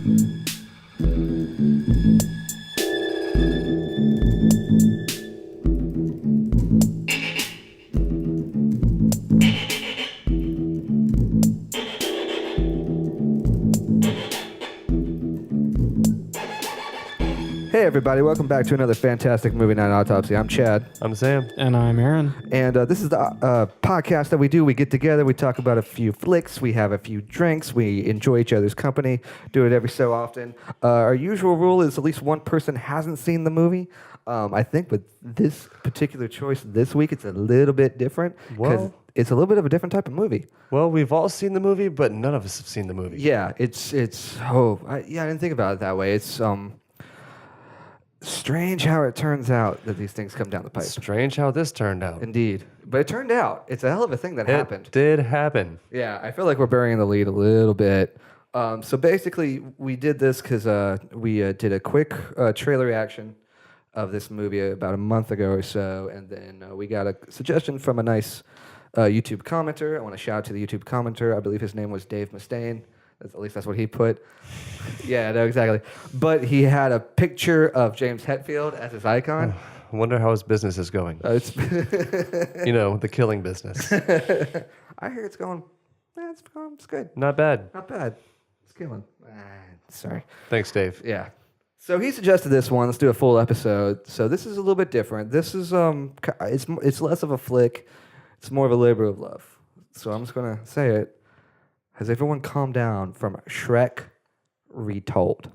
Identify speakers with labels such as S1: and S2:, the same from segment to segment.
S1: Hey everybody, welcome back to another fantastic movie night Autopsy. I'm Chad.
S2: I'm Sam.
S3: And I'm Aaron.
S1: And this is the podcast that we do. We get together, we talk about a few flicks, we have a few drinks, we enjoy each other's company, do it every so often. Our usual rule is at least one person hasn't seen the movie. I think with this particular choice this week, it's a little bit different because it's a little bit of a different type of movie.
S2: Well, we've all seen the movie, but none of us have seen the movie.
S1: Yeah, I didn't think about it that way. It's strange how it turns out that these things come down the pipe.
S2: Strange how this turned out.
S1: Indeed. But it turned out. It's a hell of a thing that happened.
S2: It did happen.
S1: Yeah, I feel like we're burying the lead a little bit. So basically, we did this because we did a quick trailer reaction of this movie about a month ago or so, and then we got a suggestion from a nice YouTube commenter. I want to shout out to the YouTube commenter. I believe his name was Dave Mustaine. At least that's what he put. Yeah, no, exactly. But he had a picture of James Hetfield as his icon.
S2: I wonder how his business is going. The killing business.
S1: I hear it's going. It's good.
S2: Not bad.
S1: Not bad. It's killing. Sorry.
S2: Thanks, Dave.
S1: Yeah. So he suggested this one. Let's do a full episode. So this is a little bit different. This is it's less of a flick. It's more of a labor of love. So I'm just gonna say it. Has everyone calmed down from Shrek Retold?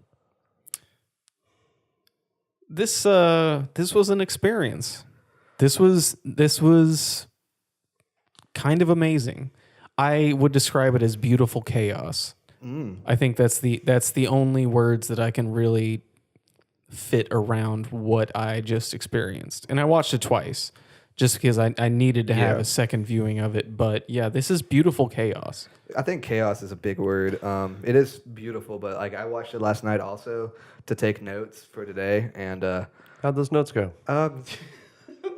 S3: This was an experience. This was kind of amazing. I would describe it as beautiful chaos. I think that's the only words that I can really fit around what I just experienced. And I watched it twice just because I needed to have a second viewing of it. But yeah, this is beautiful chaos.
S1: I think chaos is a big word. It is beautiful, but like I watched it last night also to take notes for today. And
S2: How'd those notes go?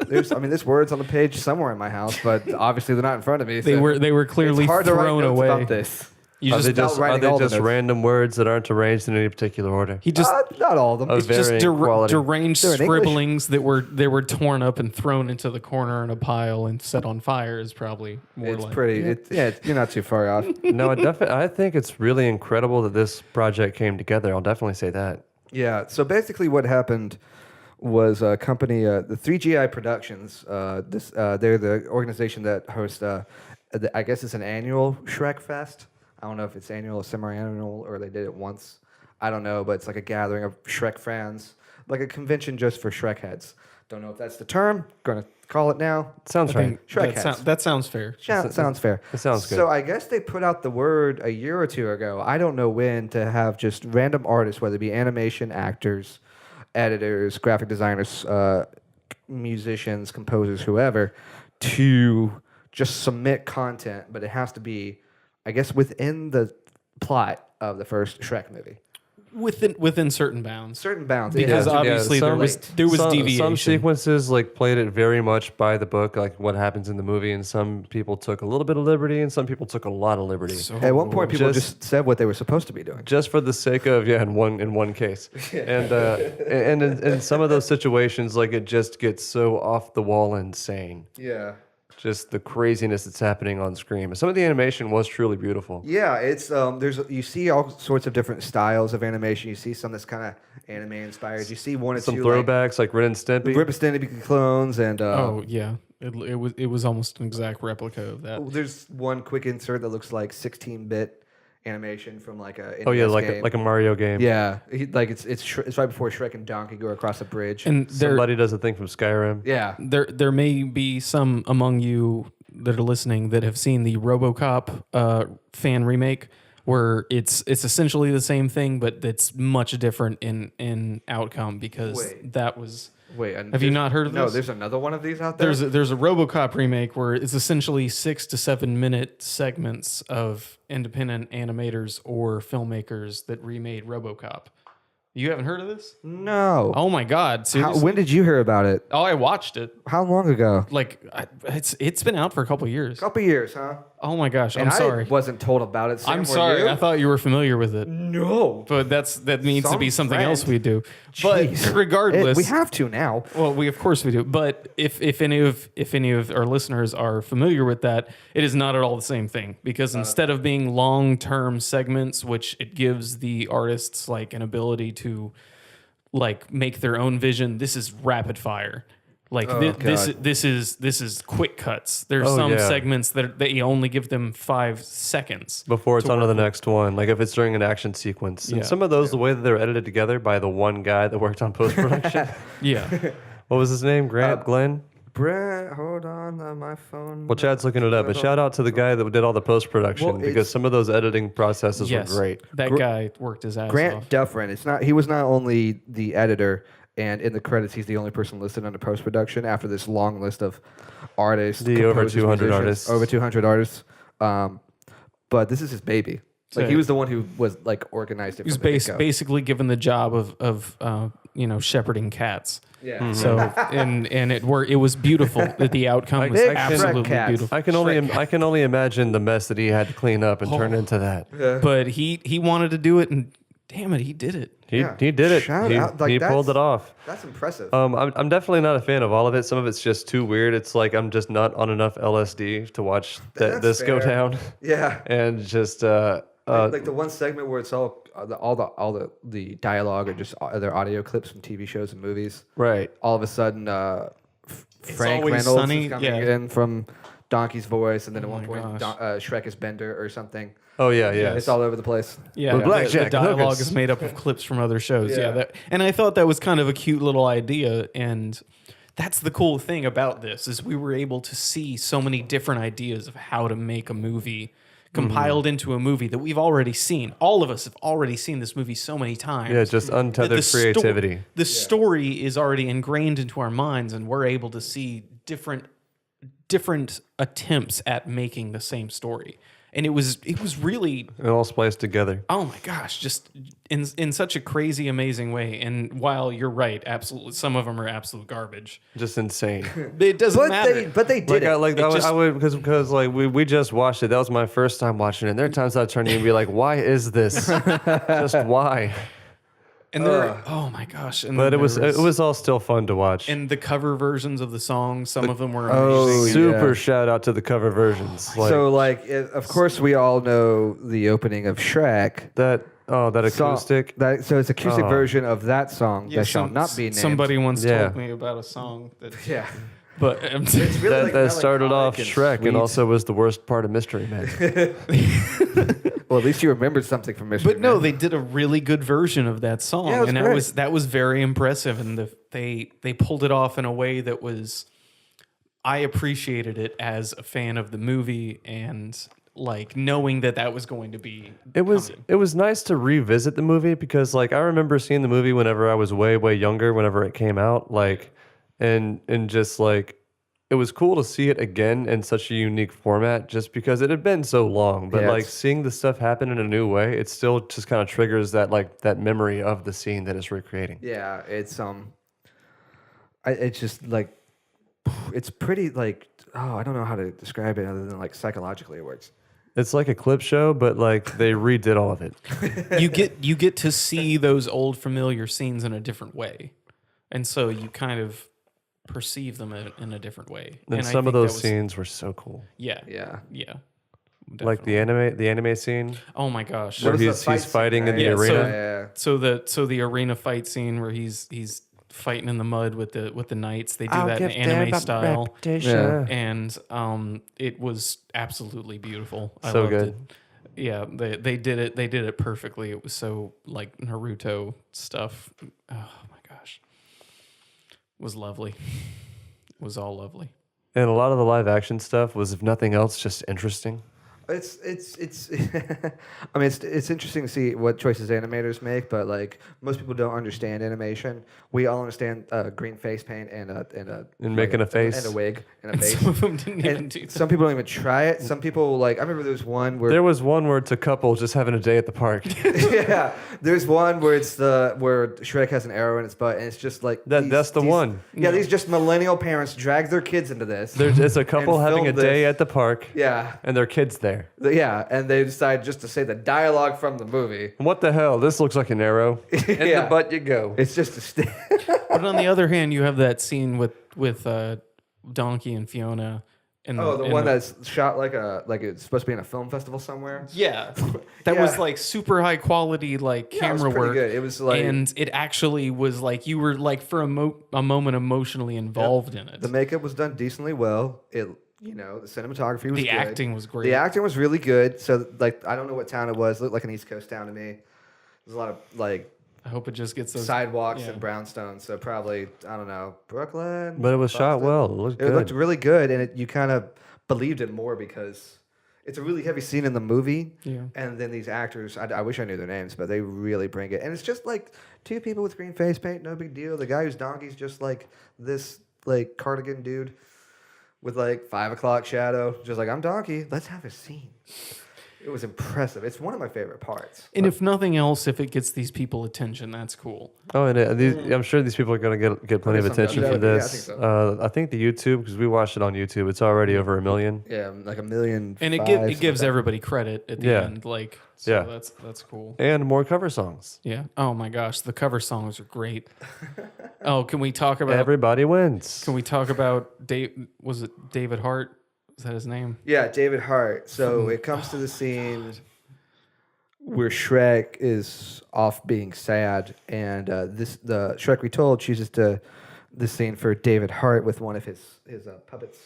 S1: There's words on the page somewhere in my house, but obviously they're not in front of me.
S3: They were clearly
S1: it's hard to write
S3: thrown
S1: notes
S3: away.
S1: about this.
S3: You
S2: Are they
S3: just
S2: just random words that aren't arranged in any particular order?
S3: he just
S1: not all of them.
S2: Of
S1: It's just
S2: varying quality.
S3: deranged
S1: They're in English.
S3: scribblings that were torn up and thrown into the corner in a pile and set on fire is probably more
S1: it's
S3: like
S1: pretty. You're not too far off.
S2: No, I think it's really incredible that this project came together. I'll definitely say that.
S1: Yeah. So basically, what happened was a company, the 3GI Productions. They're the organization that hosts. I guess it's an annual Shrek Fest. I don't know if it's annual or semi-annual or they did it once. I don't know, but it's like a gathering of Shrek fans, like a convention just for Shrek heads. Don't know if that's the term. Gonna call it now.
S2: Sounds right.
S1: Shrek heads.
S3: that sounds fair.
S1: Sounds fair.
S2: It sounds good.
S1: So I guess they put out the word a year or two ago. I don't know when to have just random artists, whether it be animation, actors, editors, graphic designers, musicians, composers, whoever, to just submit content, but it has to be, I guess, within the plot of the first Shrek movie.
S3: Within certain bounds.
S1: Certain bounds.
S3: Because
S1: Yeah.
S3: obviously there was deviation.
S2: Some sequences played it very much by the book, like what happens in the movie, and some people took a little bit of liberty, and some people took a lot of liberty.
S1: At one point, people just said what they were supposed to be doing.
S2: Just for the sake of in one case, and in some of those situations, it just gets so off the wall insane.
S1: Yeah.
S2: Just the craziness that's happening on screen. But some of the animation was truly beautiful.
S1: Yeah, it's you see all sorts of different styles of animation. You see some that's kind of anime inspired. You see one or
S2: Some
S1: two
S2: throwbacks like Ren and Stimpy.
S1: Rip and Stimpy clones, and
S3: it was almost an exact replica of that.
S1: there's one quick insert that looks like 16-bit animation from like a
S2: like a Mario game.
S1: Yeah, it's right before Shrek and Donkey go across a bridge.
S3: And
S2: Somebody does a thing from Skyrim.
S1: Yeah,
S3: there may be some among you that are listening that have seen the RoboCop fan remake, where it's essentially the same thing, but it's much different in outcome because that was.
S1: Wait,
S3: have you not heard of this?
S1: No, there's another one of these out there.
S3: There's a RoboCop remake where it's essentially 6 to 7 minute segments of independent animators or filmmakers that remade RoboCop. You haven't heard of this?
S1: No.
S3: Oh my God! Seriously?
S1: When did you hear about it?
S3: Oh, I watched it.
S1: How long ago?
S3: It's been out for a couple of years.
S1: Couple years, huh?
S3: Oh my gosh,
S1: And
S3: I'm sorry.
S1: I wasn't told about it. Sam,
S3: I'm
S1: were
S3: sorry.
S1: you?
S3: I thought you were familiar with it.
S1: No.
S3: But that needs to
S1: Some
S3: be something
S1: friend.
S3: else we do.
S1: Jeez.
S3: But regardless,
S1: We have to now.
S3: well, of course we do. But if any of our listeners are familiar with that, it is not at all the same thing because instead of being long-term segments, which it gives the artists like an ability to like make their own vision, this is rapid fire. Like this is quick cuts. There's some segments that they only give them 5 seconds
S2: Before it's on to the next one, like if it's during an action sequence. And some of those, the way that they're edited together by the one guy that worked on post-production.
S3: Yeah.
S2: What was his name? Glenn?
S1: Brett, hold on, my phone.
S2: Well, Chad's looking it up, but shout out to the guy that did all the post-production
S1: Well,
S2: because some of those editing processes
S3: Yes.
S2: were great.
S3: That guy worked his ass
S1: Grant
S3: off.
S1: Dufferin. He was not only the editor, and in the credits, he's the only person listed under post-production after this long list of artists.
S2: The over
S1: composers,
S2: 200
S1: musicians,
S2: artists.
S1: Over 200 artists. But this is his baby. Like,
S3: So-
S1: he was the one who was, like, organized it
S3: He was
S1: from the get-go.
S3: basically given the job of shepherding cats.
S1: Yeah.
S3: So and it was beautiful. The outcome was
S2: Big
S3: absolutely
S1: cats.
S3: beautiful.
S2: I can only imagine the mess that he had to clean up and turn into that.
S3: But he wanted to do it, and damn it, he did it.
S2: He did it.
S1: Shout
S2: He,
S1: out. Like,
S2: he pulled
S1: that's-
S2: it off.
S1: That's impressive.
S2: I'm definitely not a fan of all of it. Some of it's just too weird. It's like I'm just not on enough LSD to watch
S1: That's
S2: this go
S1: fair.
S2: down.
S1: Yeah.
S2: And just
S1: Like the one segment where it's all the dialogue or just other audio clips from TV shows and movies.
S2: right.
S1: All of a sudden, Frank
S3: Always
S1: Reynolds
S3: Sunny,
S1: is coming
S3: yeah.
S1: in from Donkey's voice, and then at one
S3: my
S1: point,
S3: gosh.
S1: Shrek is Bender or something.
S2: Oh yeah.
S1: It's all over the place.
S3: Yeah,
S2: With Blackjack,
S3: the dialogue
S2: Lucas.
S3: is made up of clips from other shows. Yeah,
S1: Yeah.
S3: and I thought that was kind of a cute little idea, and that's the cool thing about this is we were able to see so many different ideas of how to make a movie compiled into a movie that we've already seen. All of us have already seen this movie so many times.
S2: Yeah, just
S3: that
S2: untethered creativity.
S3: The story is already ingrained into our minds, and we're able to see different attempts at making the same story. And it was really,
S2: It all spliced together.
S3: oh my gosh, just in such a crazy, amazing way. And while you're right, absolutely, some of them are absolute garbage.
S2: Just insane.
S3: It doesn't
S1: But
S3: matter.
S1: they did it.
S2: I would because like we just watched it. That was my first time watching it. There are times I turn to you and be like, why is this? Just why?
S3: And there, oh my gosh! And
S2: But
S3: then
S2: it was all still fun to watch.
S3: and the cover versions of the songs. Some of them were
S1: Oh,
S3: amazing.
S2: Super
S1: yeah.
S2: shout out to the cover versions. Like
S1: So, like, of course, we all know the opening of Shrek.
S2: that acoustic.
S1: So it's acoustic version of that song
S3: Yeah,
S1: that shall not be named.
S3: Somebody once
S2: Yeah.
S3: told me about a song that,
S1: Yeah.
S3: but
S1: It's really like
S2: that started off
S1: melancholic
S2: Shrek and also was the worst part of Mystery Man.
S1: Well, at least you remembered something from Mystery
S3: But no,
S1: Man.
S3: they did a really good version of that song,
S1: Yeah, it was
S3: and
S1: great.
S3: that was very impressive. And they pulled it off in a way that was, I appreciated it as a fan of the movie, and like knowing that was going to be.
S2: It was nice to revisit the movie because like I remember seeing the movie whenever I was way younger, whenever it came out, like and just like it was cool to see it again in such a unique format just because it had been so long. But
S1: Yeah,
S2: like
S1: it's-
S2: seeing the stuff happen in a new way, it still just kind of triggers that memory of the scene that it's recreating.
S1: Yeah, it's it's just like it's pretty like I don't know how to describe it other than like psychologically it works.
S2: It's like a clip show, but like they redid all of it.
S3: you get to see those old familiar scenes in a different way, and so you kind of perceive them in a different way.
S2: And
S3: I
S2: some
S3: think
S2: of
S3: that
S2: those
S3: was-
S2: scenes were so cool.
S3: yeah,
S1: Yeah.
S2: Like the anime scene
S3: Oh my gosh.
S2: where
S1: was the
S2: he's
S1: fight scene,
S2: fighting in
S1: right?
S2: the
S3: Yeah,
S2: arena.
S3: So the arena fight scene where he's fighting in the mud with the knights. They do that in anime style,
S1: Yeah.
S3: and it was absolutely beautiful. I
S2: So
S3: loved
S2: good.
S3: it. Yeah, they did it. They did it perfectly. It was so like Naruto stuff. Oh my gosh, it was lovely. It was all lovely.
S2: And a lot of the live action stuff was, if nothing else, just interesting.
S1: It's I mean it's interesting to see what choices animators make, but like most people don't understand animation. We all understand green face paint and
S2: making a face
S1: and a wig and a
S3: And
S1: face.
S3: some of them didn't even
S1: And
S3: do that.
S1: some people don't even try it. Some people like I remember there was one where
S2: There was one where it's a couple just having a day at the park.
S1: yeah, there's one where where Shrek has an arrow in its butt and it's just like
S2: That's the one.
S1: Yeah, these just millennial parents drag their kids into this.
S2: It's a couple
S1: And
S2: having a
S1: film
S2: day
S1: this.
S2: at the park.
S1: Yeah.
S2: And their kids there.
S1: Yeah, and they decide just to say the dialogue from the movie.
S2: What the hell? This looks like an arrow. In
S1: Yeah.
S2: the butt you go.
S1: It's just a
S3: But on the other hand, you have that scene with Donkey and Fiona. And
S1: the one that's shot like it's supposed to be in a film festival somewhere.
S3: yeah, that
S1: Yeah.
S3: was like super high quality like
S1: Yeah, it was
S3: camera
S1: pretty
S3: work.
S1: good. It was like
S3: And it actually was like you were like for a moment emotionally involved in it.
S1: the makeup was done decently well. The cinematography was
S3: The
S1: good.
S3: acting was great.
S1: The acting was really good. So like I don't know what town it was. It looked like an East Coast town to me. There's a lot of like
S3: I hope it just gets those.
S1: sidewalks
S3: yeah.
S1: and brownstones. So probably I don't know Brooklyn.
S2: But it was shot
S1: Boston.
S2: well. It looked
S1: It
S2: good.
S1: looked really good, and you kind of believed it more because it's a really heavy scene in the movie.
S3: Yeah.
S1: And then these actors, I wish I knew their names, but they really bring it. And it's just like two people with green face paint, no big deal. The guy who's Donkey's just like this like cardigan dude with like 5 o'clock shadow, just like I'm Donkey. Let's have a scene. It was impressive. It's one of my favorite parts.
S3: And if nothing else, if it gets these people attention, that's cool.
S2: Oh, and I'm sure these people are going to get plenty of
S1: There's some
S2: attention
S1: done.
S2: for
S1: Yeah, I
S2: this.
S1: think so.
S2: I think the YouTube, because we watched it on YouTube, it's already over 1 million.
S1: Yeah, like 1 million.
S3: And it
S1: five,
S3: gives
S1: something.
S3: everybody credit at the
S2: Yeah.
S3: end. Like, so
S2: Yeah.
S3: that's cool.
S2: And more cover songs.
S3: Yeah. Oh my gosh, the cover songs are great. Oh, can we talk about?
S2: Everybody wins.
S3: Can we talk about Was it David Hart? Is that his name?
S1: Yeah, David Hart. So it comes to the scene where Shrek is off being sad, and the Shrek Retold chooses the scene for David Hart with one of his puppets.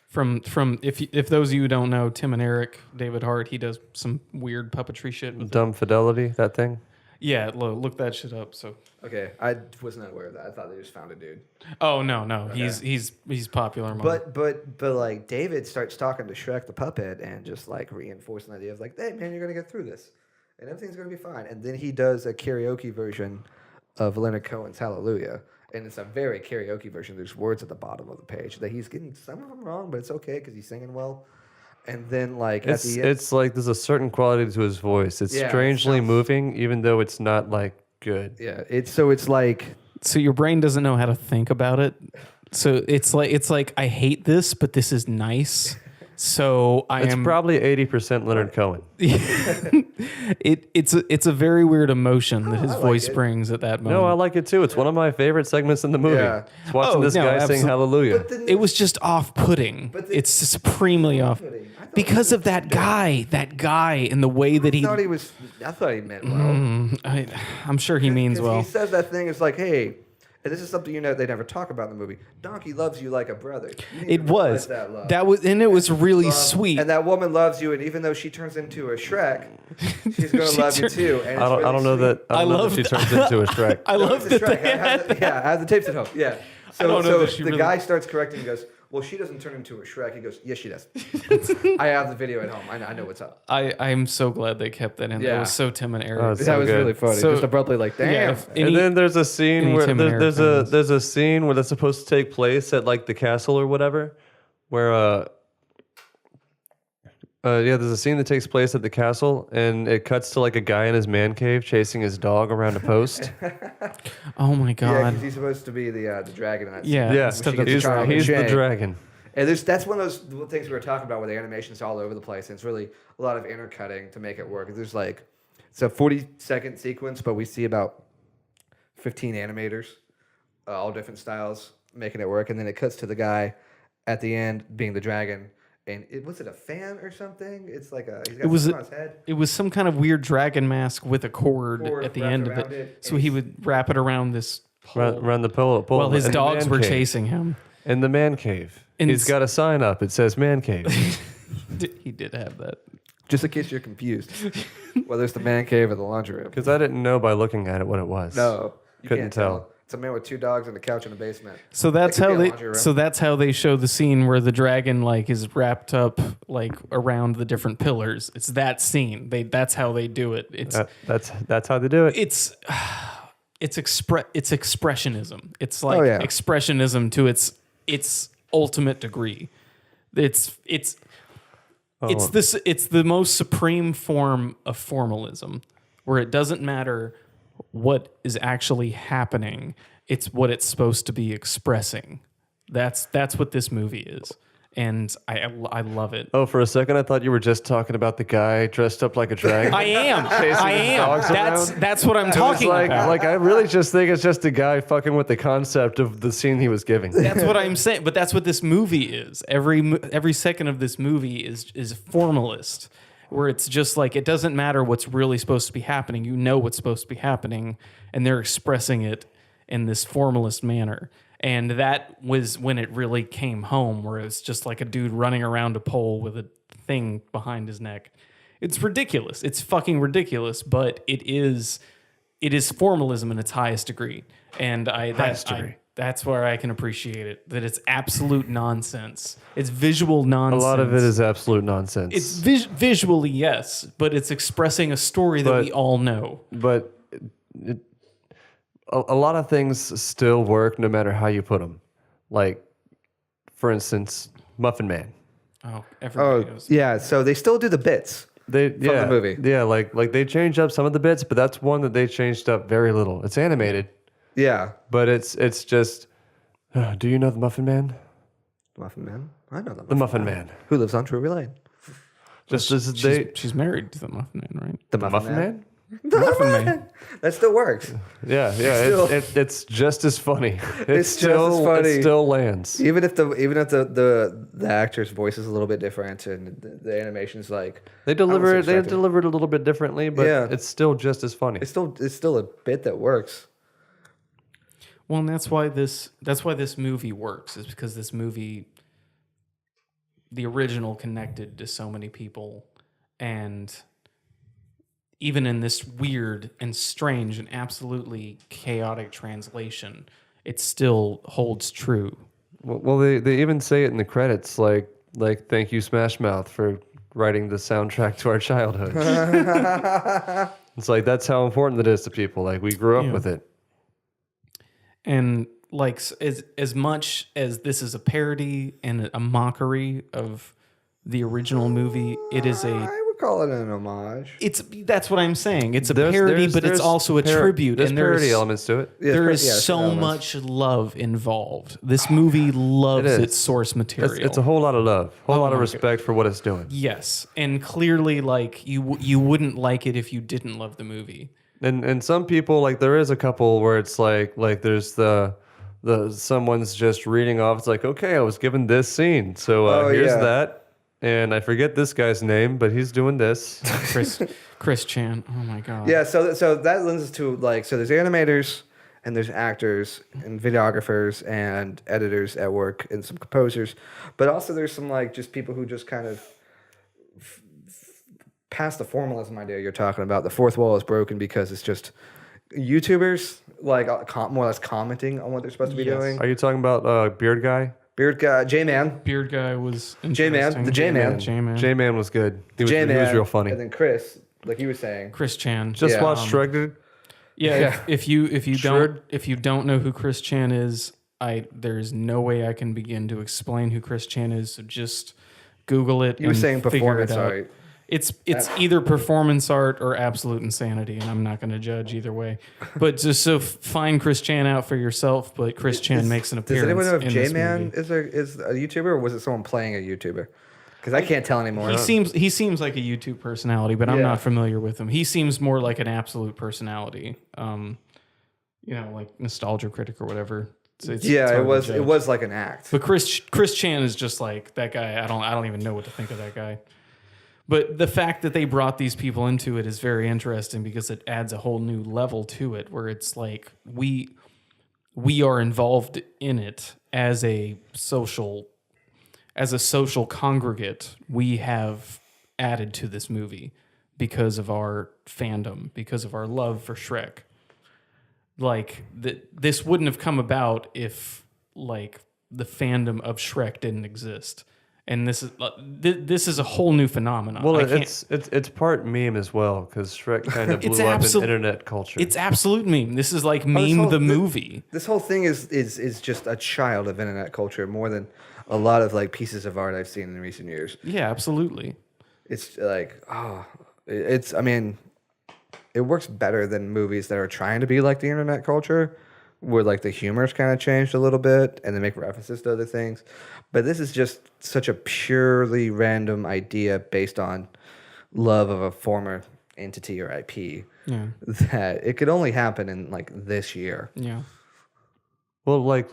S3: From if those of you who don't know, Tim and Eric, David Hart, he does some weird puppetry shit. With
S2: Dumb Fidelity, that thing.
S3: Yeah, look that shit up. So.
S1: Okay, I was not aware of that. I thought they just found a dude.
S3: Oh no,
S1: Okay.
S3: he's popular. Among
S1: But like David starts talking to Shrek the puppet and just like reinforcing the idea of like, hey man, you're gonna get through this, and everything's gonna be fine. And then he does a karaoke version of Leonard Cohen's Hallelujah, and it's a very karaoke version. There's words at the bottom of the page that he's getting some of them wrong, but it's okay because he's singing well. And then like at the end,
S2: It's like there's a certain quality to his voice. It's
S1: Yeah, it
S2: strangely
S1: sounds-
S2: moving, even though it's not like good.
S1: yeah, it's like
S3: So your brain doesn't know how to think about it. So it's like I hate this, but this is nice. So
S2: It's
S3: am
S2: probably 80% Leonard Cohen.
S3: it's a very weird emotion that his
S1: I like
S3: voice
S1: it.
S3: brings at that moment.
S2: No, I like it too. It's one of my favorite segments in the movie.
S1: Yeah.
S2: It's watching
S3: Oh,
S2: this
S3: no,
S2: guy sing
S3: absolute-
S2: Hallelujah.
S1: But then
S3: It was just off-putting.
S1: But the-
S3: It's supremely off
S1: Off-putting? I thought
S3: because
S1: he
S3: of that guy and the way that
S1: I thought he meant well.
S3: I'm sure he means
S1: 'Cause
S3: well.
S1: He says that thing. It's like, hey, and this is something they never talk about in the movie. Donkey loves you like a brother. You need
S3: It
S1: to realize
S3: was
S1: that love.
S3: and it was really sweet.
S1: And that woman loves you, and even though she turns into a Shrek, she's gonna
S3: She
S1: love you
S3: tur-
S1: too. And
S2: I don't know that. I don't know
S3: love
S2: that she turns into a Shrek.
S3: I love that they
S1: I
S3: had
S1: have the tapes at home. Yeah. So,
S3: don't know
S1: so
S3: that she
S1: the
S3: really-
S1: guy starts correcting. He goes, "Well, she doesn't turn into a Shrek." He goes, "Yes, she does." I have the video at home. I know what's up.
S3: I'm so glad they kept that in. That
S1: Yeah.
S3: was so Tim and Eric.
S2: Oh, it's
S1: That
S2: so
S1: was
S2: good.
S1: really funny.
S3: So-
S1: Just abruptly, like, damn.
S3: Yeah, if any-
S2: And then there's a scene
S3: any
S2: where
S3: Tim and Eric fans.
S2: there's a scene where that's supposed to take place at like the castle or whatever, where there's a scene that takes place at the castle, and it cuts to like a guy in his man cave chasing his dog around a post.
S3: Oh my
S1: Yeah,
S3: god.
S1: because he's supposed to be the dragon in that
S3: Yeah.
S1: scene.
S2: Yeah,
S3: Instead
S1: of the
S2: he's,
S1: child
S2: he's the
S1: chain.
S2: dragon.
S1: And that's one of those things we were talking about where the animation's all over the place. And it's really a lot of intercutting to make it work. There's like, it's a 40-second sequence, but we see about 15 animators, all different styles, making it work. And then it cuts to the guy at the end being the dragon. And was it a fan or something? It's like he's got something on his head.
S3: It was some kind of weird dragon mask with a cord
S1: Cord
S3: at the
S1: wrapped
S3: end of
S1: around
S3: it.
S1: it,
S3: So
S1: and
S3: he would wrap it around this pole
S2: Around the pole.
S3: while his
S2: in the
S3: dogs
S2: man
S3: were
S2: cave.
S3: chasing him.
S2: In the man cave.
S3: And
S2: He's got a sign up. It says man cave.
S3: He did have that.
S1: Just in case you're confused, whether it's the man cave or the laundry room.
S2: Because I didn't know by looking at it what it was.
S1: No, you
S2: Couldn't
S1: can't
S2: tell.
S1: It's a man with 2 dogs and a couch in the basement.
S3: So that's
S1: It could
S3: how
S1: be a
S3: they.
S1: laundry room.
S3: So that's how they show the scene where the dragon like is wrapped up like around the different pillars. It's that scene. That's how they do it.
S2: That's how they do it.
S3: It's expressionism. It's like
S1: Oh, yeah.
S3: expressionism to its ultimate degree. It's the most supreme form of formalism, where it doesn't matter what is actually happening. It's what it's supposed to be expressing. That's what this movie is. And I love it.
S2: Oh, for a second, I thought you were just talking about the guy dressed up like a dragon.
S3: I am.
S2: dogs
S3: That's what I'm talking about.
S2: Like, I really just think it's just a guy fucking with the concept of the scene he was giving.
S3: That's what I'm saying. But that's what this movie is. Every second of this movie is formalist, where it's just like it doesn't matter what's really supposed to be happening. You know what's supposed to be happening, and they're expressing it in this formalist manner. And that was when it really came home, where it's just like a dude running around a pole with a thing behind his neck. It's ridiculous. It's fucking ridiculous, but it is formalism in its highest degree. And that's where I can appreciate it, that it's absolute nonsense. It's visual nonsense.
S2: A lot of it is absolute nonsense.
S3: It's visually, yes, but it's expressing a story that we all know.
S2: But a lot of things still work no matter how you put them. Like, for instance, Muffin Man.
S3: Oh, everybody knows.
S1: Yeah, so they still do the bits
S2: From
S1: the movie.
S2: Yeah, like they changed up some of the bits, but that's one that they changed up very little. It's animated,
S1: Yeah.
S2: but it's just. Do you know the Muffin Man?
S1: Muffin Man? I know
S2: The Muffin Man.
S1: Who lives on Drury Lane?
S3: She's married to the Muffin Man, right?
S1: The
S2: Muffin Man?
S1: The Muffin Man. That still works.
S2: Yeah. It's just as funny.
S1: It's just as funny.
S2: It still lands.
S1: Even if the actor's voice is a little bit different and the animation's like
S2: They deliver it a little bit differently, but
S1: Yeah.
S2: it's still just as funny.
S1: it's still a bit that works.
S3: Well, and that's why this movie works, is because this movie, the original, connected to so many people, and even in this weird and strange and absolutely chaotic translation, it still holds true.
S2: Well, they even say it in the credits, like thank you Smash Mouth for writing the soundtrack to our childhood. It's like that's how important it is to people. Like we grew up with it.
S3: And like as much as this is a parody and a mockery of the original movie, it is
S1: I would call it an homage.
S3: That's what I'm saying. It's a parody, but it's also a tribute.
S2: There's
S3: and
S2: parody elements to it.
S3: There is so much love involved. This movie loves its source material.
S2: It's a whole lot of love, whole lot of respect for what it's doing.
S3: Yes, and clearly, like you wouldn't like it if you didn't love the movie.
S2: And some people, like there is a couple where it's like there's the someone's just reading off. It's like, okay, I was given this scene, so here's that. And I forget this guy's name, but he's doing this.
S3: Chris Chan. Oh my god.
S1: Yeah, so that lends us to so there's animators and there's actors and videographers and editors at work and some composers, but also there's some just people who just kind of past the formalism idea you're talking about. The fourth wall is broken because it's just YouTubers more or less commenting on what they're supposed to be doing.
S2: Are you talking about Beard Guy?
S1: Beard Guy, J-Man.
S3: Beard Guy was
S1: J-Man, the J-Man.
S2: J-Man was good. He was real funny.
S1: And then Chris, like you were saying.
S3: Chris Chan.
S2: Just watch Shrek.
S3: If you don't know who Chris Chan is, there's no way I can begin to explain who Chris Chan is. So just Google it.
S1: You were saying performance art.
S3: It's either performance art or absolute insanity, and I'm not going to judge either way. But just find Chris Chan out for yourself. But Chris Chan makes an appearance.
S1: Does anyone know if
S3: in
S1: J-Man
S3: this movie.
S1: is a YouTuber, or was it someone playing a YouTuber? Because I can't tell anymore.
S3: He seems like a YouTube personality, but I'm not familiar with him. He seems more like an absolute personality. Like Nostalgia Critic or whatever.
S1: It was like an act.
S3: But Chris Chan is just like that guy. I don't even know what to think of that guy. But the fact that they brought these people into it is very interesting because it adds a whole new level to it, where it's like we are involved in it as a social congregate. We have added to this movie because of our fandom, because of our love for Shrek. like this wouldn't have come about if like the fandom of Shrek didn't exist. And this is a whole new phenomenon.
S2: Well, it's part meme as well because Shrek kind of
S3: It's
S2: blew up in
S3: absolute-
S2: internet culture.
S3: It's absolute meme. This is like
S1: this
S3: meme
S1: whole-
S3: the
S1: thi-
S3: movie.
S1: This whole thing is just a child of internet culture more than a lot of like pieces of art I've seen in recent years.
S3: Yeah, absolutely.
S1: It's like, it's, I mean, it works better than movies that are trying to be like the internet culture, where like the humor's kind of changed a little bit and they make references to other things. But this is just such a purely random idea based on love of a former entity or IP
S3: Yeah.
S1: that it could only happen in like this year.
S3: Yeah.
S2: Well, like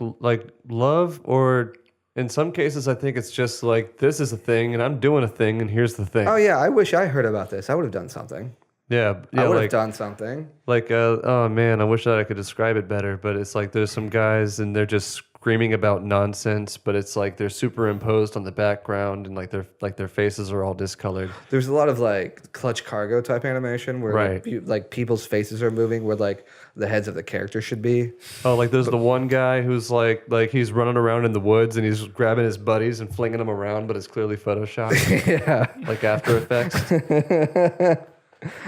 S2: love, or in some cases, I think it's just like this is a thing, and I'm doing a thing, and here's the thing.
S1: Oh yeah, I wish I heard about this. I would have done something.
S2: Yeah,
S1: I would have
S2: like
S1: done something.
S2: oh man, I wish that I could describe it better. But it's like there's some guys, and they're just screaming about nonsense, but it's like they're superimposed on the background, and like their faces are all discolored.
S1: There's a lot of like clutch cargo type animation where
S2: Right.
S1: like people's faces are moving where like the heads of the characters should be.
S2: Oh, like there's the one guy who's like he's running around in the woods and he's grabbing his buddies and flinging them around, but it's clearly photoshopped.
S1: Yeah.
S2: Like After Effects.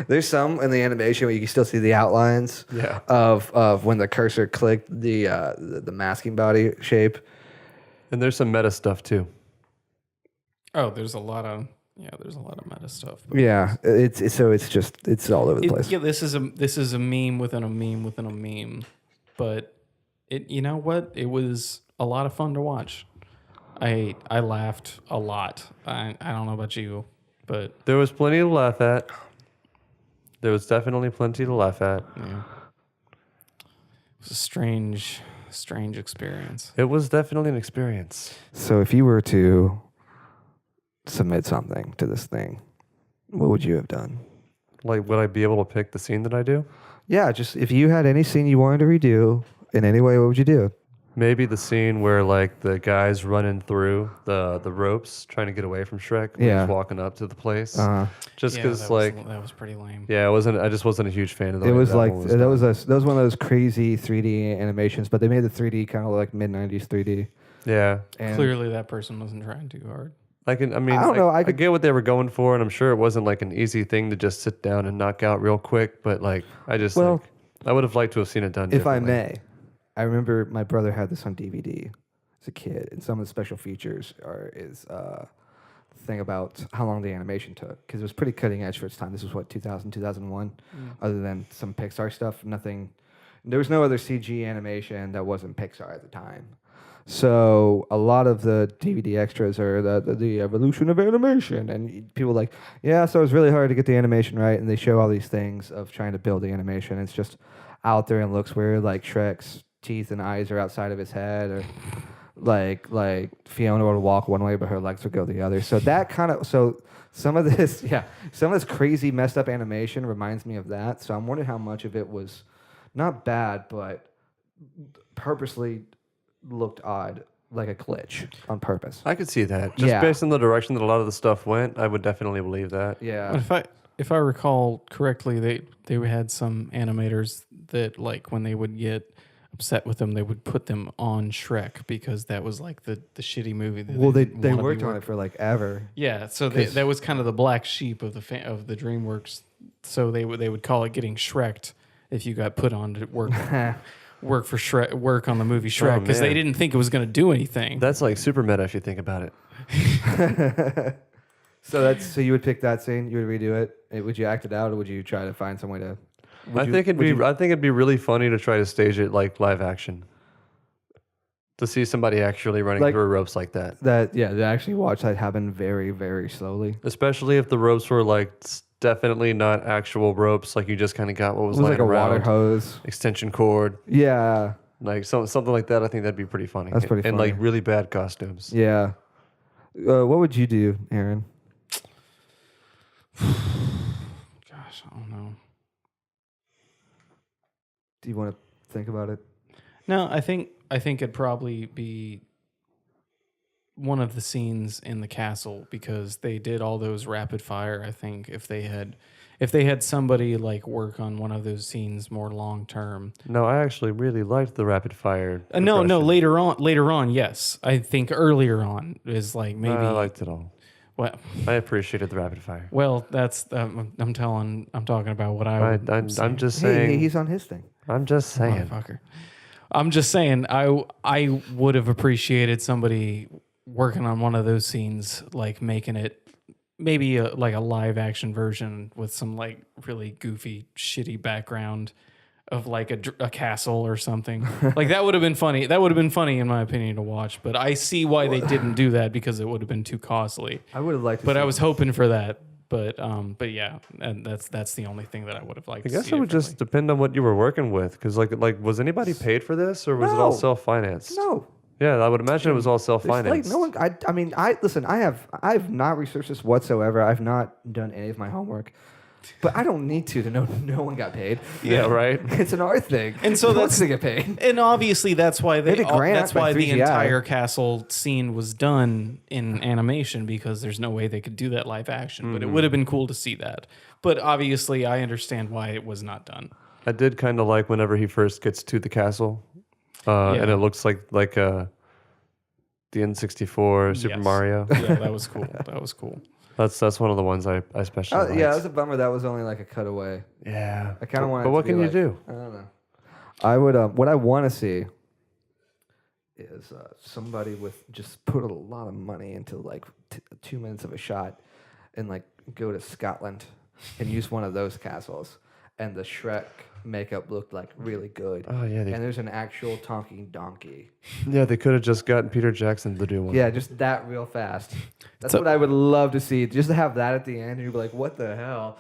S1: There's some in the animation where you can still see the outlines
S2: Yeah.
S1: of when the cursor clicked the masking body shape.
S2: And there's some meta stuff too.
S3: Oh, there's a lot of meta stuff. But
S1: Yeah, it's all over the place.
S3: yeah, this is a meme within a meme within a meme, but you know what? It was a lot of fun to watch. I laughed a lot. I don't know about you, but
S2: There was plenty to laugh at. There was definitely plenty to laugh at.
S3: yeah, it was a strange experience.
S2: It was definitely an experience.
S1: So if you were to submit something to this thing, what would you have done?
S2: Like, would I be able to pick the scene that I do?
S1: Yeah, just if you had any scene you wanted to redo in any way, what would you do?
S2: Maybe the scene where like the guy's running through the ropes trying to get away from Shrek. When
S1: Yeah.
S2: he's walking up to the place. Just
S3: Yeah,
S2: because
S3: that was pretty lame.
S2: yeah, I just wasn't a huge fan of the
S1: It
S2: way
S1: was
S2: that
S1: like
S2: one
S1: that
S2: done.
S1: was one of those crazy 3D animations, but they made the 3D kind of like mid 90s 3D.
S2: Yeah.
S1: And
S3: Clearly, that person wasn't trying too hard.
S2: I don't know. I get what they were going for, and I'm sure it wasn't like an easy thing to just sit down and knock out real quick. But like, I would have liked to have seen it done.
S1: if I
S2: differently.
S1: may, I remember my brother had this on DVD as a kid, and some of the special features is thing about how long the animation took, because it was pretty cutting edge for its time. This was what 2000, 2001. Other than some Pixar stuff, nothing. There was no other CG animation that wasn't Pixar at the time. So a lot of the DVD extras are the evolution of animation, and people are like, yeah, so it's really hard to get the animation right, and they show all these things of trying to build the animation. It's just out there and looks weird, like Shrek's teeth and eyes are outside of his head, or like Fiona would walk one way but her legs would go the other. So that kind of some of this crazy messed up animation reminds me of that. So I'm wondering how much of it was not bad but purposely looked odd, like a glitch on purpose.
S2: I could see that. Just
S1: Yeah.
S2: based on the direction that a lot of the stuff went, I would definitely believe that.
S1: Yeah.
S3: But if I recall correctly, they had some animators that like when they would get upset with them, they would put them on Shrek because that was like the shitty movie. That
S1: Well, they
S3: didn't wanna
S1: worked
S3: be
S1: on it for like ever.
S3: Yeah, so
S1: 'Cause-
S3: that was kind of the black sheep of the DreamWorks. So they would call it getting Shreked if you got put on to work for Shrek, work on the movie Shrek, because they
S2: man.
S3: didn't think it was going to do anything.
S2: That's like super meta if you think about it.
S1: So you would pick that scene, you would redo it. Would you act it out, or would you try to find some way to?
S2: I think it'd be really funny to try to stage it like live action. To see somebody actually running
S1: Like-
S2: through ropes like that.
S1: to actually watch that happen very, very slowly.
S2: Especially if the ropes were like definitely not actual ropes, like you just kind of got what was
S1: It was
S2: lying
S1: like a
S2: around.
S1: water hose.
S2: Extension cord,
S1: Yeah,
S2: like something like that. I think that'd be pretty funny.
S1: That's pretty
S2: And
S1: funny.
S2: like really bad costumes.
S1: yeah. What would you do, Aaron?
S3: Gosh, I don't know.
S1: Do you want to think about it?
S3: No, I think it'd probably be one of the scenes in the castle because they did all those rapid fire. I think if they had somebody like work on one of those scenes more long term.
S2: No, I actually really liked the rapid fire.
S3: No,
S2: progression.
S3: later on, yes. I think earlier on is like maybe.
S2: I liked it all.
S3: Well,
S2: I appreciated the rapid fire.
S3: well, that's I'm talking about what
S2: I'm just
S1: Hey,
S2: saying.
S1: he's on his thing.
S2: I'm just saying.
S3: Motherfucker. I'm just saying I would have appreciated somebody working on one of those scenes, like making it maybe like a live action version with some like really goofy, shitty background of like a castle or something. Like that would have been funny. That would have been funny in my opinion to watch. But I see why they didn't do that because it would have been too costly.
S1: I would have liked to
S3: But
S1: see
S3: I was hoping for that. But yeah, and that's the only thing that I would have liked.
S2: I guess it would just depend on what you were working with, because like was anybody paid for this, or was it all
S1: No.
S2: self-financed?
S1: No.
S2: Yeah, I would imagine it was all
S1: There's,
S2: self-financed.
S1: like no one. I mean, listen. I've not researched this whatsoever. I've not done any of my homework, but I don't need to know no one got paid.
S2: Yeah, right.
S1: It's an art thing.
S3: And so
S1: Who wants
S3: that's-
S1: to get paid.
S3: And obviously that's why
S1: Maybe Grant
S3: that's
S1: by
S3: why the
S1: 3GI.
S3: entire castle scene was done in animation because there's no way they could do that live action. But it would have been cool to see that. But obviously I understand why it was not done.
S2: I did kind of like whenever he first gets to the castle, and it looks like the N64 Super
S3: Yes.
S2: Mario.
S3: Yeah, that was cool. That was cool.
S2: That's one of the ones I especially liked.
S1: Yeah, it was a bummer. That was only like a cutaway.
S2: Yeah.
S1: I kind of want.
S2: But what can you do?
S1: I don't know. I would. What I want to see is somebody with just put a lot of money into like 2 minutes of a shot, and like go to Scotland and use one of those castles, and the Shrek makeup looked like really good.
S2: Oh yeah,
S1: And there's an actual talking donkey.
S2: they could have just gotten Peter Jackson to do one.
S1: Yeah, just that real fast. That's
S3: So-
S1: what I would love to see. Just to have that at the end, and you'd be like, "What the hell?"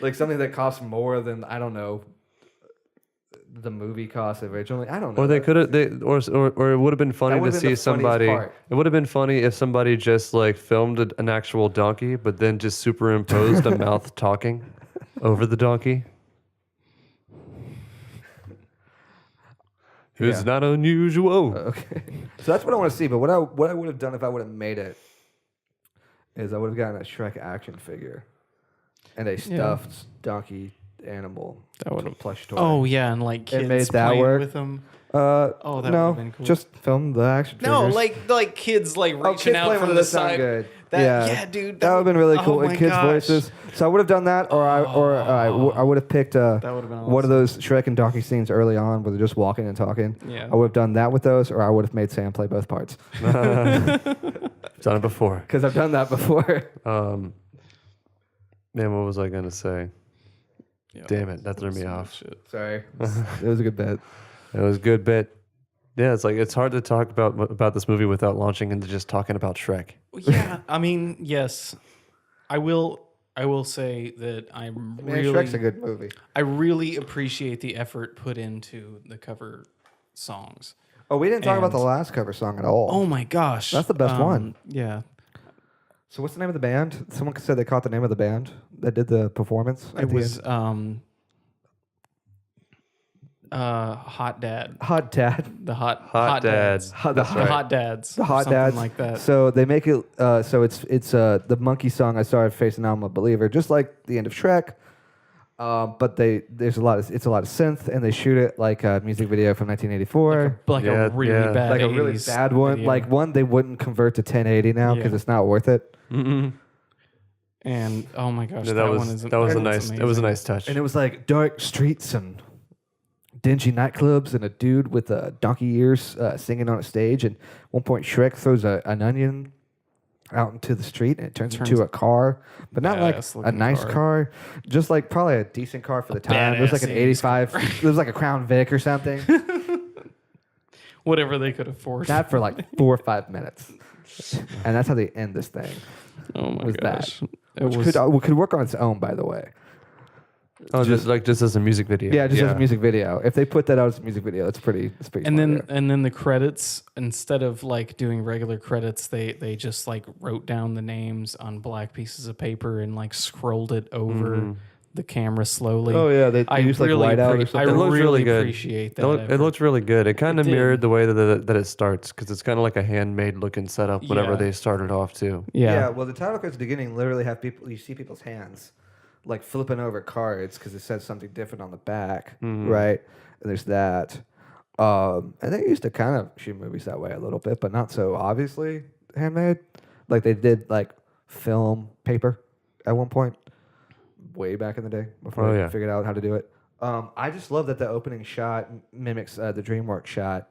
S1: Like something that costs more than I don't know the movie cost originally. I don't know.
S2: Or they could have, or it would have been funny to
S1: would've been
S2: see
S1: the funniest
S2: somebody.
S1: part.
S2: It would have been funny if somebody just like filmed an actual donkey, but then just superimposed a mouth talking over the donkey. It's
S1: Yeah.
S2: not unusual.
S1: Okay, so that's what I want to see. But what I would have done if I would have made it is I would have gotten a Shrek action figure and a stuffed donkey animal.
S3: That would have
S1: plush toy.
S3: Oh yeah, and like kids
S1: made that
S3: playing
S1: work.
S3: with them.
S1: Oh,
S3: that
S1: no,
S3: would've been cool.
S1: just film the action
S3: No,
S1: figures.
S3: like kids like
S1: Oh,
S3: reaching
S1: kids
S3: out
S1: playing
S3: from
S1: with
S3: the
S1: this sound
S3: side.
S1: good.
S3: Yeah, dude.
S1: That would have been really cool in
S3: my
S1: kids'
S3: gosh.
S1: voices. So I would have done that, or I would have picked
S3: That would have been
S1: one of those Shrek and Donkey scenes early on where they're just walking and talking.
S3: Yeah.
S1: I would have done that with those, or I would have made Sam play both parts
S2: Done it before.
S1: because I've done that before.
S2: Man, what was I gonna say?
S3: Yeah,
S2: Damn it, that threw me off.
S3: Shit.
S1: Sorry, it was a good bit.
S2: It was a good bit. Yeah, it's hard to talk about this movie without launching into just talking about Shrek.
S3: Yeah, I mean, yes, I will say that
S1: Man, Shrek's a good movie.
S3: I really appreciate the effort put into the cover songs.
S1: Oh, we didn't talk about
S3: And-
S1: the last cover song at all.
S3: Oh my gosh,
S1: That's the best one.
S3: Yeah,
S1: So what's the name of the band? Someone said they caught the name of the band that did the performance. at
S3: it
S1: the
S3: was
S1: end.
S3: Hot Dad,
S1: Hot Dad.
S3: the hot
S2: Hot Dads.
S1: Hot,
S3: the
S1: the
S3: Hot Dads,
S1: The
S3: or
S1: Hot
S3: something
S1: Dads.
S3: like that.
S1: So they make it. So it's the monkey song. I started facing. Now I'm a believer. Just like the end of Shrek. But it's a lot of synth, and they shoot it like a music video from 1984.
S3: like
S2: Yeah,
S3: a really
S2: yeah.
S3: bad,
S1: Like a really
S3: 80s
S1: bad one.
S3: video.
S1: Like one they wouldn't convert to 1080 now because
S3: Yeah.
S1: it's not worth it.
S3: And oh my gosh,
S2: Yeah,
S3: that
S2: that
S3: one
S2: was
S3: is
S2: that was a
S3: that's
S2: nice
S3: amazing.
S2: it was a nice touch.
S1: And it was like dark streets and dingy nightclubs and a dude with donkey ears singing on a stage. And at one point, Shrek throws an onion out into the street and it turns into a car, but not like
S3: Badass
S1: a
S3: looking
S1: nice
S3: car.
S1: car, just like probably a decent car for the time. It was like an
S3: badass
S1: 85. It was like a Crown Vic or something.
S3: Whatever they could afford.
S1: That for like 4 or 5 minutes. And that's how they end this thing.
S3: Oh my
S1: was
S3: gosh, it
S1: Which
S3: was.
S1: could work on its own, by the way.
S2: just as a music video.
S1: Yeah, just as a music video. If they put that out as a music video, it's pretty.
S3: And
S1: fun,
S3: then the credits, instead of like doing regular credits, they just like wrote down the names on black pieces of paper and like scrolled it over the camera slowly.
S1: Oh, yeah, they
S3: I
S1: use, like,
S3: really,
S1: whiteout or
S3: I
S1: something.
S2: It looks
S3: really
S2: really good.
S3: appreciate that.
S2: It
S3: effort.
S2: looked really good. It kind of
S3: did.
S2: mirrored the way that it starts because it's kind of like a handmade looking setup whenever
S3: Yeah.
S2: they started off too.
S3: Yeah.
S1: Well, the title cards at the beginning literally have people. You see people's hands, like flipping over cards because it says something different on the back, right? And there's that. And they used to kind of shoot movies that way a little bit, but not so obviously handmade. Like they did like film paper at one point, way back in the day before I figured out how to do it. I just love that the opening shot mimics the DreamWorks shot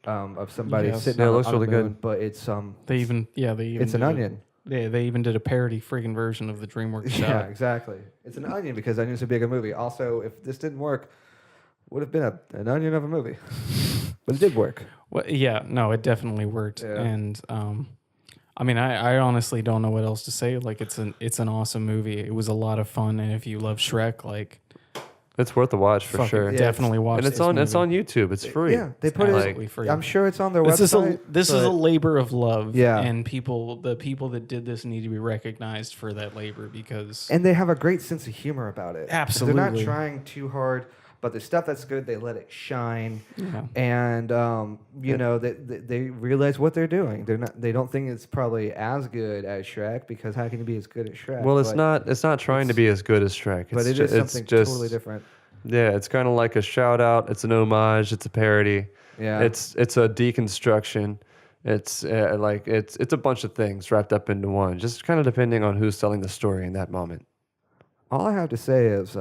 S1: of somebody sitting
S2: Yeah, it
S1: on,
S2: looks
S1: on the
S2: really
S1: moon,
S2: good.
S1: but it's
S3: They even
S1: it's an
S3: did
S1: onion.
S3: They even did a parody freaking version of the DreamWorks shot.
S1: Yeah, exactly. It's an onion because onions would be a good movie. Also, if this didn't work, would have been an onion of a movie, but it did work.
S3: Well, yeah, no, it definitely worked.
S1: Yeah.
S3: And I mean, I honestly don't know what else to say. Like, it's an awesome movie. It was a lot of fun, and if you love Shrek, like,
S2: It's worth a watch for
S3: fucking
S2: sure.
S1: Yeah,
S3: definitely watch.
S2: And it's
S3: this
S2: on
S3: movie.
S2: it's on YouTube. It's free.
S1: Yeah, they
S3: It's
S1: put
S3: absolutely
S1: it.
S3: free.
S1: I'm sure it's on their
S3: This
S1: website.
S3: is a labor of love.
S1: Yeah.
S3: and the people that did this need to be recognized for that labor because
S1: And they have a great sense of humor about it.
S3: Absolutely.
S1: They're not trying too hard, but the stuff that's good, they let it shine.
S3: Yeah.
S1: And you know, they realize what they're doing. They don't think it's probably as good as Shrek because how can you be as good as Shrek?
S2: Well, it's
S1: But-
S2: not trying to be as good as Shrek.
S1: But it is something totally different.
S2: Yeah, it's kind of like a shout out. It's an homage. It's a parody.
S1: Yeah.
S2: It's a deconstruction. It's it's a bunch of things wrapped up into one. Just kind of depending on who's telling the story in that moment.
S1: All I have to say is,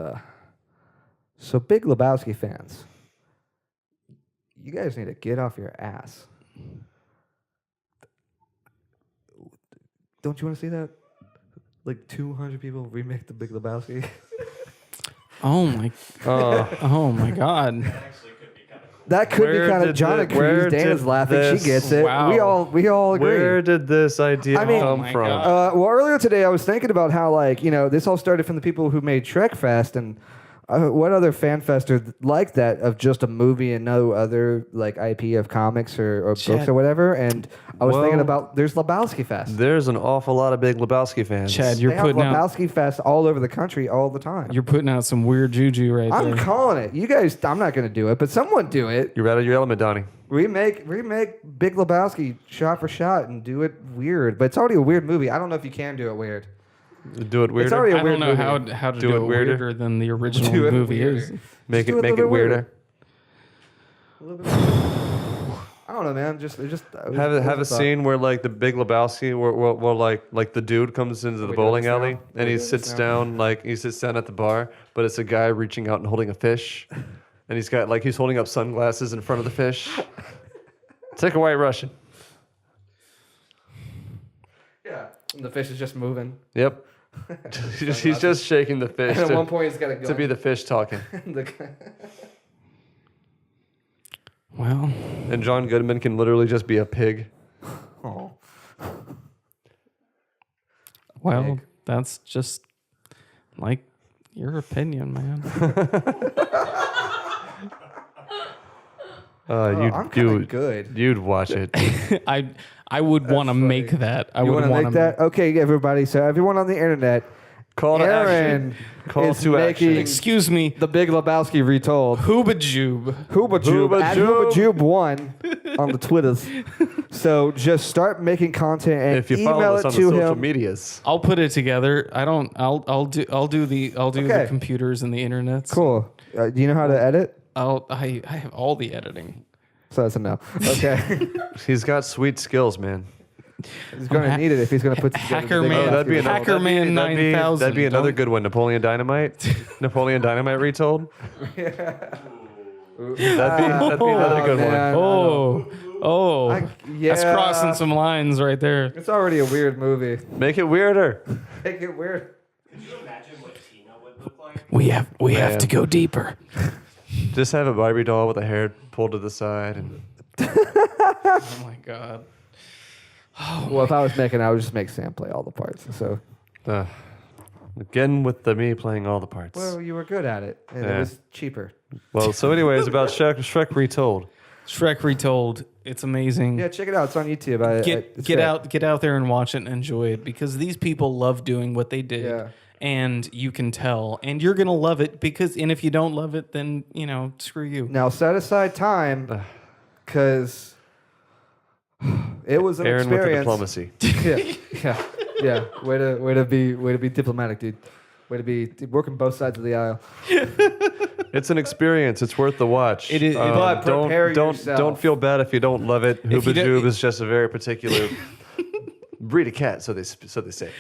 S1: so Big Lebowski fans, you guys need to get off your ass. Don't you want to see that? Like 200 people remake the Big Lebowski.
S3: Oh my, oh my God.
S1: That could
S2: Where
S1: be kind of
S2: did
S1: John
S2: the-
S1: agrees.
S2: where
S1: Dana's
S2: did
S1: laughing.
S2: this-
S1: She gets it.
S3: Wow.
S1: We all agree.
S2: Where did this idea
S1: I mean-
S3: Oh
S2: come
S3: my
S2: from?
S3: God.
S1: Well, earlier today, I was thinking about how, like, you know, this all started from the people who made Shrek Fest, and what other fan fest are like that of just a movie and no other, like, IP of comics or books
S3: Chad.
S1: or whatever? And I was thinking
S2: Well,
S1: about, there's Lebowski Fest.
S2: There's an awful lot of Big Lebowski fans.
S3: Chad, you're
S1: They have
S3: putting out
S1: Lebowski Fest all over the country all the time.
S3: you're putting out some weird juju right
S1: I'm
S3: there.
S1: calling it. You guys, I'm not going to do it, but someone do it.
S2: You're out of your element, Donnie.
S1: Remake Big Lebowski shot for shot and do it weird. But it's already a weird movie. I don't know if you can do it weird.
S2: Do it weirder.
S1: It's already a
S3: I
S1: weird
S3: don't know
S1: movie.
S3: how to
S2: Do
S3: do
S2: it
S3: it
S2: weirder.
S3: weirder than the original
S1: Do it
S3: movie
S1: weirder.
S3: is.
S2: make
S1: do
S2: it
S1: it a
S2: make
S1: little
S2: it
S1: bit weirder.
S2: weirder.
S1: A little bit. I don't know, man. Just
S2: Have a scene where like the Big Lebowski, where like the dude comes into the
S1: we doing
S2: bowling
S1: this now?
S2: alley
S1: Are
S2: and
S1: we
S2: he
S1: doing
S2: sits
S1: this now?
S2: down at the bar, but it's a guy reaching out and holding a fish, and he's holding up sunglasses in front of the fish. It's like a White Russian.
S1: Yeah. And the fish is just moving.
S2: Yep. He's just shaking the fish
S1: And at one
S2: to,
S1: point, he's got a gun.
S2: to be the fish talking.
S3: Well,
S2: And John Goodman can literally just be a pig.
S1: Oh.
S3: well,
S1: Pig.
S3: that's just like your opinion, man.
S1: I'm kinda good.
S2: You'd watch it.
S3: I would want to
S1: funny.
S3: make that. I
S1: You
S3: would
S1: want to
S3: want
S1: make that? Okay, everybody. So everyone on the internet,
S2: Call to
S1: Aaron
S2: action. Call
S1: is
S2: to action.
S1: making
S3: Excuse me,
S1: the Big Lebowski Retold.
S3: Hoobajube.
S1: Hoobajube at
S2: Hoobajube.
S1: Hoobajube1 on the Twitters. So just start making content and
S2: If you
S1: email
S2: follow us
S1: it
S2: on the
S1: to
S2: social
S1: him.
S2: medias.
S3: I'll put it together. I'll do the
S1: Okay.
S3: computers and the internet.
S1: Cool. Do you know how to edit?
S3: I have all the editing.
S1: So that's a no. Okay.
S2: He's got sweet skills, man.
S1: He's going to need it if he's going to put together
S3: Hacker
S1: the Big
S3: Man.
S1: Lebowski
S3: that'd be
S1: Retold.
S3: Hacker Man
S2: that'd be
S3: 9000.
S2: That'd be another
S3: Don't-
S2: good one. Napoleon Dynamite. Napoleon Dynamite retold. That'd be another good
S1: man.
S3: Oh,
S1: Yeah.
S3: that's crossing some lines right there.
S1: It's already a weird movie.
S2: one. Make it weirder.
S1: Make it weird.
S4: Could you imagine what Tina would look like?
S3: We have
S2: Man.
S3: to go deeper.
S2: Just have a Barbie doll with the hair pulled to the side, and
S3: Oh my god.
S1: Well, if I was making, I would just make Sam play all the parts. So,
S2: again with me playing all the parts.
S1: well, you were good at it, and it
S2: Yeah.
S1: was cheaper.
S2: Well, so anyways, about Shrek Retold.
S3: Shrek Retold. It's amazing.
S1: Yeah, check it out. It's on YouTube. It's
S3: Get
S1: great.
S3: out there and watch it and enjoy it because these people love doing what they did.
S1: Yeah.
S3: and you can tell, and you're gonna love it and if you don't love it, then screw you.
S1: Now set aside time, because it was an
S2: Aaron with the
S1: experience.
S2: diplomacy.
S1: Yeah. Way to be diplomatic, dude. Way to be working both sides of the aisle.
S2: It's an experience. It's worth the watch.
S3: It is-
S1: But prepare yourself.
S2: Don't feel bad if you don't love it.
S3: If you
S2: Hoobajoob
S3: don't-
S2: is just a very particular breed of cat, so they say.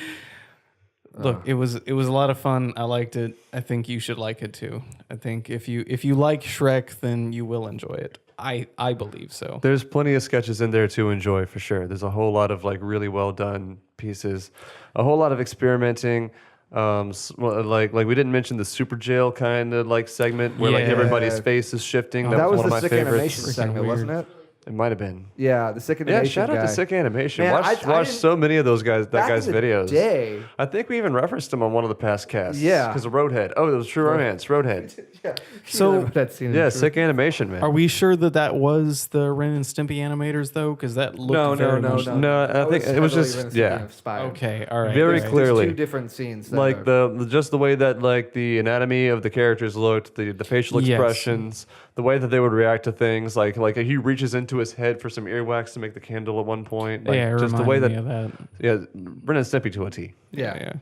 S3: Look, it was a lot of fun. I liked it. I think you should like it too. I think if you like Shrek, then you will enjoy it. I believe so.
S2: There's plenty of sketches in there to enjoy for sure. There's a whole lot of like really well done pieces, a whole lot of experimenting. Like we didn't mention the super jail kind of like segment where like
S3: Yeah.
S2: everybody's face is shifting.
S1: That was
S2: one
S1: the
S2: of my
S1: sick
S2: favorites.
S1: animation segment,
S3: weird.
S1: wasn't it?
S2: It might have been.
S1: Yeah, the sick
S2: Yeah,
S1: animation
S2: shout out
S1: guy.
S2: to Sick Animation.
S1: Man, I
S2: Watch
S1: didn't-
S2: so many of those guys. That
S1: Back
S2: guy's
S1: in the
S2: videos.
S1: day.
S2: I think we even referenced him on one of the past casts.
S1: Yeah.
S2: because of Roadhead. Oh, it was True Romance. Roadhead.
S1: Yeah.
S3: So-
S1: that scene in
S2: Yeah,
S1: True-
S2: Sick Animation, man.
S3: Are we sure that was the Ren and Stimpy animators though? Because that looked very much.
S2: No, I
S1: That
S2: think it was
S1: heavily
S2: just-
S1: Ren and
S2: yeah.
S1: Stimpy inspired.
S3: Okay, all right.
S2: Very
S3: all right.
S2: clearly.
S1: There's two different scenes. That
S2: Like
S1: are-
S2: just the way that like the anatomy of the characters looked, the facial
S3: Yes.
S2: expressions, the way that they would react to things. Like he reaches into his head for some earwax to make the candle at one point. Like,
S3: Yeah, it
S2: just the way
S3: reminded
S2: that,
S3: me of that.
S2: Ren and Stimpy to a T.
S1: yeah.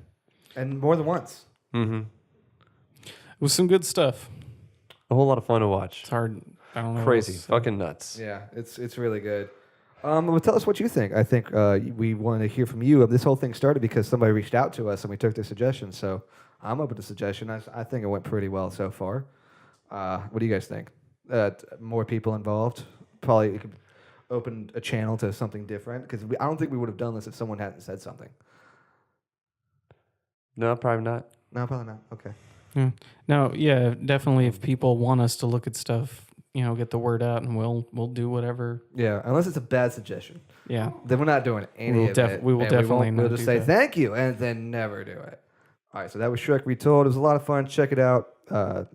S1: And more than once.
S2: Mm-hmm.
S3: It was some good stuff.
S2: A whole lot of fun to watch.
S3: It's hard. I don't know. what
S2: Crazy,
S3: else to say.
S2: fucking nuts.
S1: Yeah, it's really good. Well, tell us what you think. I think we want to hear from you. This whole thing started because somebody reached out to us and we took their suggestions. So I'm open to suggestion. I think it went pretty well so far. What do you guys think? More people involved? Probably it could open a channel to something different because I don't think we would have done this if someone hadn't said something.
S2: No, probably not.
S1: No, probably not. Okay.
S3: Yeah. No, yeah, definitely. If people want us to look at stuff, get the word out, and we'll do whatever.
S1: Yeah, unless it's a bad suggestion,
S3: Yeah.
S1: then we're not doing any of it.
S3: We will
S1: and
S3: definitely
S1: We'll
S3: not
S1: just
S3: do
S1: say
S3: that.
S1: thank you and then never do it. All right, so that was Shrek Retold. It was a lot of fun. Check it out.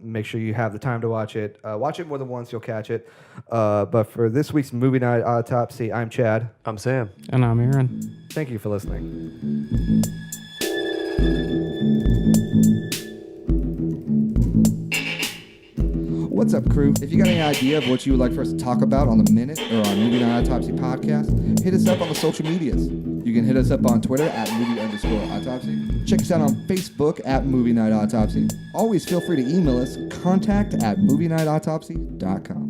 S1: Make sure you have the time to watch it. Watch it more than once, you'll catch it. But for this week's Movie Night Autopsy, I'm Chad.
S2: I'm Sam.
S3: And I'm Aaron.
S1: Thank you for listening.
S5: What's up, crew? If you got any idea of what you would like for us to talk about on the Minute or on Movie Night Autopsy podcast, hit us up on the social medias. You can hit us up on Twitter at movie_autopsy. Check us out on Facebook at Movie Night Autopsy. Always feel free to email us, contact@movienightautopsy.com.